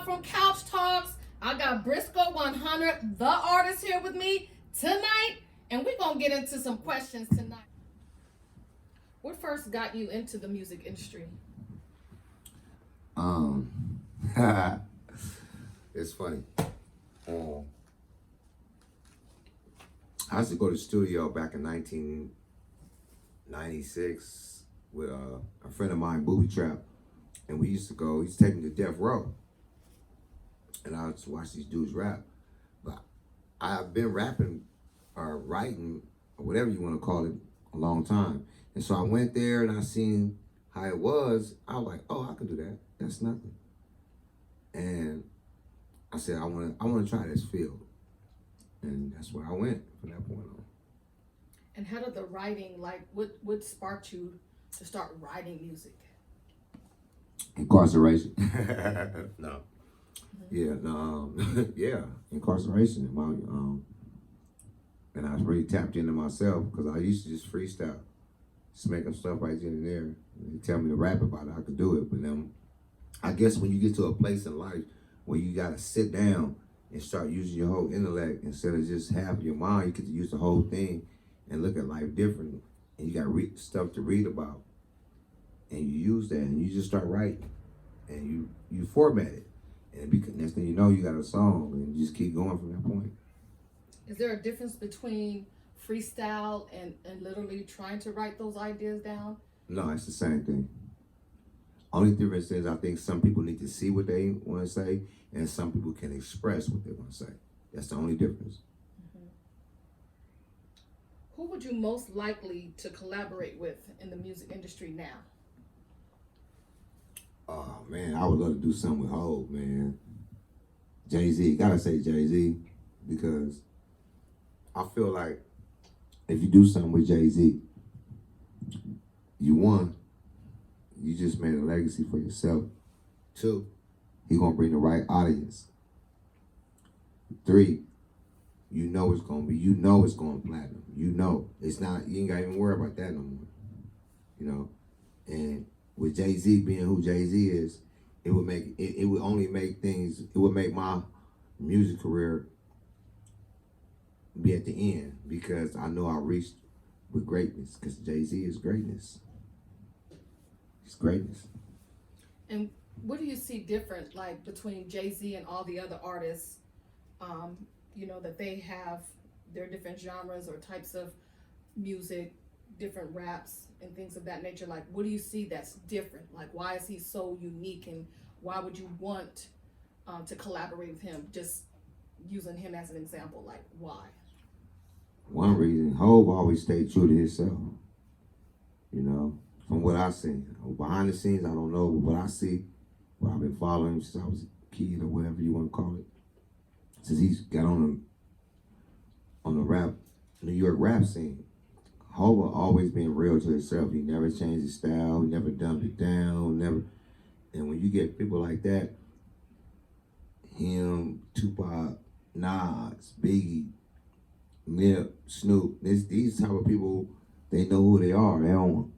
from Couch Talks. I got Brisko100, the artist, here with me tonight, and we're gonna get into some questions tonight. What first got you into the music industry? It's funny. I used to go to the studio back in 1996 with a friend of mine, Booby Trap, and we used to go. He used to take me to Death Row, and I used to watch these dudes rap. But I've been rapping or writing or whatever you want to call it a long time, and so I went there and I seen how it was. I was like, oh, I can do that. That's nothing. And I said, I want to try this field, and that's where I went from that point on. And how did the writing, what sparked you to start writing music? Incarceration. No. Yeah, no, yeah, incarceration. And I was really tapped into myself because I used to just freestyle, just make up stuff right then and there. They tell me to rap about it, I could do it. But I guess when you get to a place in life where you gotta sit down and start using your whole intellect instead of just half your mind, you get to use the whole thing and look at life differently. And you got stuff to read about, and you use that, and you just start writing, and you format it, and next thing you know, you got a song, and you just keep going from that point. Is there a difference between freestyle and literally trying to write those ideas down? No, it's the same thing. Only difference is I think some people need to see what they want to say, and some people can express what they want to say. That's the only difference. Mm-hmm. Who would you most likely to collaborate with in the music industry now? Oh man, I would love to do something with Hov, man. Jay-Z, gotta say Jay-Z, because I feel like if you do something with Jay-Z, you won. You just made a legacy for yourself. 2, he gonna bring the right audience. 3, you know it's going platinum. You know, it's not, you ain't gotta even worry about that no more. You know, and with Jay-Z being who Jay-Z is, it would make my music career be at the end, because I know I reached with greatness, because Jay-Z is greatness. It's greatness. And what do you see different, like, between Jay-Z and all the other artists, that they have their different genres or types of music, different raps and things of that nature? Like, what do you see that's different? Like, why is he so unique, and why would you want to collaborate with him? Just using him as an example, like, why? One reason, Hov always stayed true to himself. You know, from what I see. Behind the scenes, I don't know, but what I see, what I've been following him since I was a kid or whatever you want to call it, since he's got on the New York rap scene. Hov always been real to himself. He never changed his style. He never dumbed it down. Never. And when you get people like that, him, Tupac, Nas, Biggie, Nip, Snoop, these type of people, they know who they are. They don't,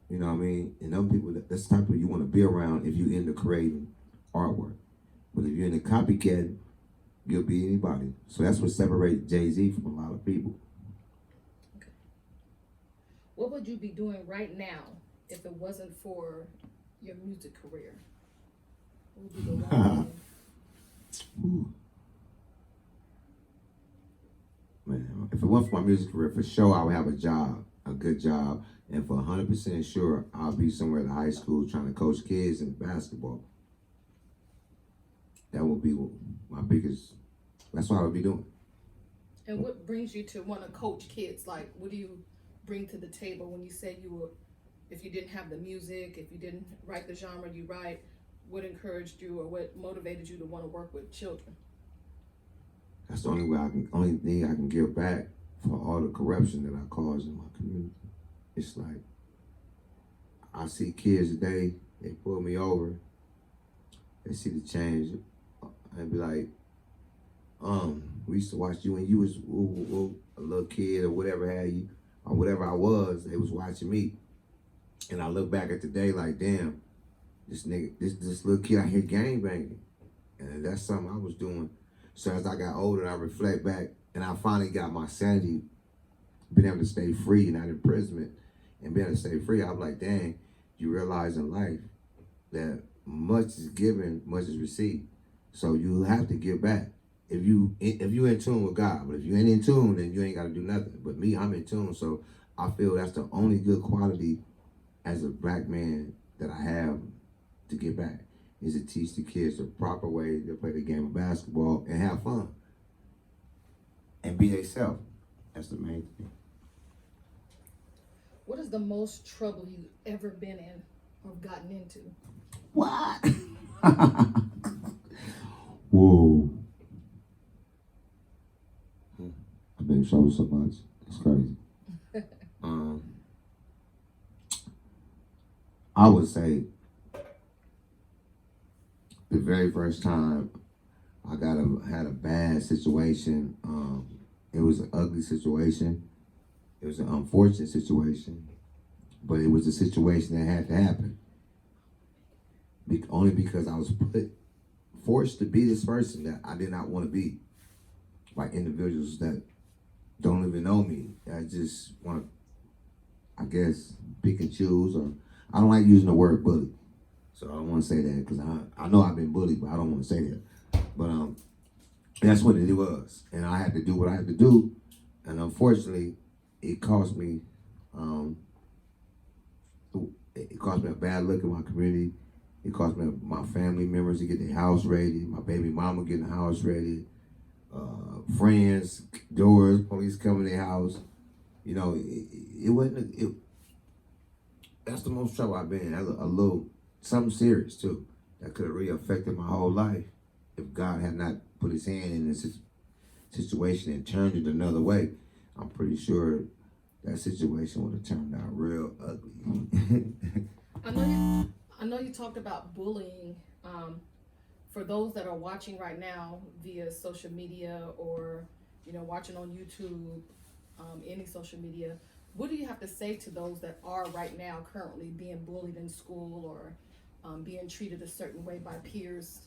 you know what I mean? And them people, that's the type of you want to be around if you're into creating artwork. But if you're into copycat, you'll be anybody. So that's what separates Jay-Z from a lot of people. Okay. What would you be doing right now if it wasn't for your music career? What would be the one thing? Man, if it wasn't for my music career, for sure I would have a job, a good job. And for 100% sure, I'll be somewhere at the high school trying to coach kids in basketball. That would be my biggest, that's what I would be doing. And what brings you to want to coach kids? Like, what do you bring to the table when you say if you didn't have the music, if you didn't write the genre you write, what encouraged you or what motivated you to want to work with children? That's the only thing I can give back for all the corruption that I caused in my community. It's like, I see kids today, they pull me over, they see the change, and be like, we used to watch you when you was a little kid or whatever had you, or whatever I was, they was watching me. And I look back at the day like, damn, this little kid out here gang banging. And that's something I was doing. So as I got older and I reflect back and I finally got my sanity, being able to stay free, not imprisonment, and being able to stay free, I'm like, dang, you realize in life that much is given, much is received. So you have to give back. If you in tune with God, but if you ain't in tune, then you ain't got to do nothing. But me, I'm in tune, so I feel that's the only good quality as a black man that I have to give back is to teach the kids the proper way to play the game of basketball and have fun and be themselves. That's the main thing. What is the most trouble you've ever been in or gotten into? What? Whoa. I've been in trouble so much. It's crazy. I would say the very first time I had a bad situation, it was an ugly situation. It was an unfortunate situation, but it was a situation that had to happen. Only because I was forced to be this person that I did not want to be by individuals that don't even know me. I just want to, I guess, pick and choose, or I don't like using the word bully. So I don't want to say that because I know I've been bullied, but I don't want to say that. But that's what it was. And I had to do what I had to do. And unfortunately, it cost me a bad look in my community. It cost me my family members to get their house ready, my baby mama getting the house ready, friends, doors, police coming to their house. You know, it wasn't, that's the most trouble I've been in. A little, something serious too, that could have really affected my whole life if God had not put his hand in this situation and turned it another way. I'm pretty sure that situation would have turned out real ugly. I know you talked about bullying. For those that are watching right now via social media or, watching on YouTube, any social media, what do you have to say to those that are right now currently being bullied in school or being treated a certain way by peers?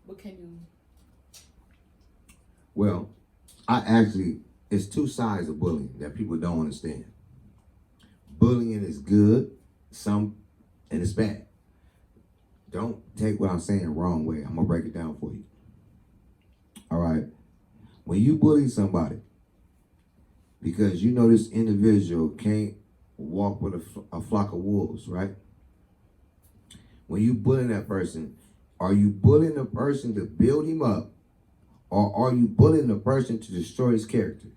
What can you... Well, it's two sides of bullying that people don't understand. Bullying is good, and it's bad. Don't take what I'm saying the wrong way. I'm gonna break it down for you. All right. When you bully somebody, because you know this individual can't walk with a flock of wolves, right? When you bullying that person, are you bullying the person to build him up, or are you bullying the person to destroy his character?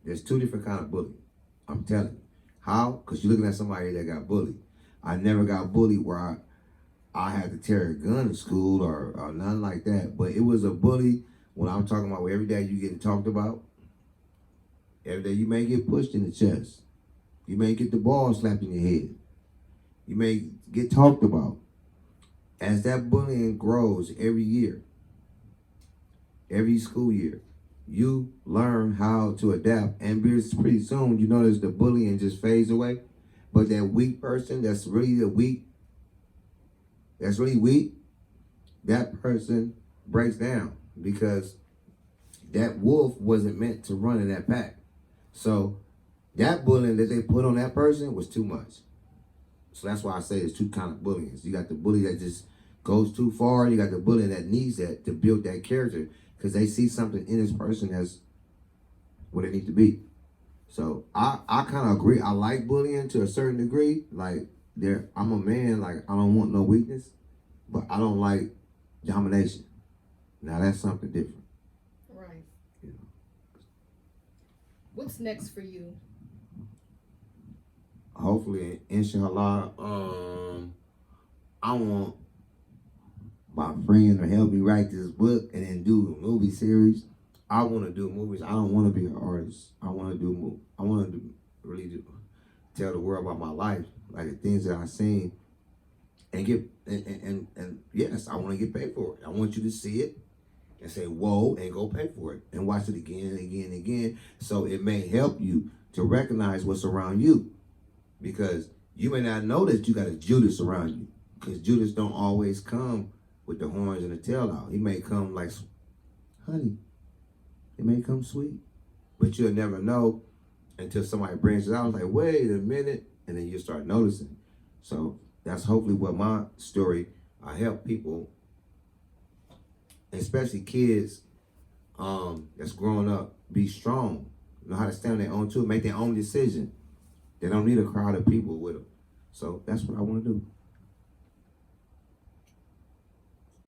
There's two different kinds of bullying. I'm telling you. How? Because you're looking at somebody that got bullied. I never got bullied where I had to carry a gun in school or nothing like that. But it was a bully when I'm talking about where every day you getting talked about. Every day you may get pushed in the chest. You may get the ball slapped in your head. You may get talked about. As that bullying grows every year, every school year, you learn how to adapt. And pretty soon, you notice the bullying just fades away. But that weak person that's really weak, that person breaks down because that wolf wasn't meant to run in that pack. So that bullying that they put on that person was too much. So that's why I say there's two kinds of bullying. You got the bully that just goes too far. You got the bully that needs that to build that character because they see something in this person as what it needs to be. So I kind of agree. I like bullying to a certain degree. Like I'm a man. Like I don't want no weakness, but I don't like domination. Now that's something different. Right. What's next for you? Hopefully, inshallah, I want my friend to help me write this book and then do a movie series. I want to do movies. I don't want to be an artist. I want to really tell the world about my life, like the things that I've seen, and yes, I want to get paid for it. I want you to see it and say, whoa, and go pay for it and watch it again and again and again. So it may help you to recognize what's around you. Because You may not know that you got a Judas around you, because Judas don't always come with the horns and the tail out. He may come like honey. It may come sweet, but you'll never know until somebody brings it out. Like, wait a minute, and then you start noticing. So that's hopefully what my story. I help people, especially kids, that's growing up, be strong, know how to stand on their own too, make their own decision. They don't need a crowd of people with them. So that's what I want to do.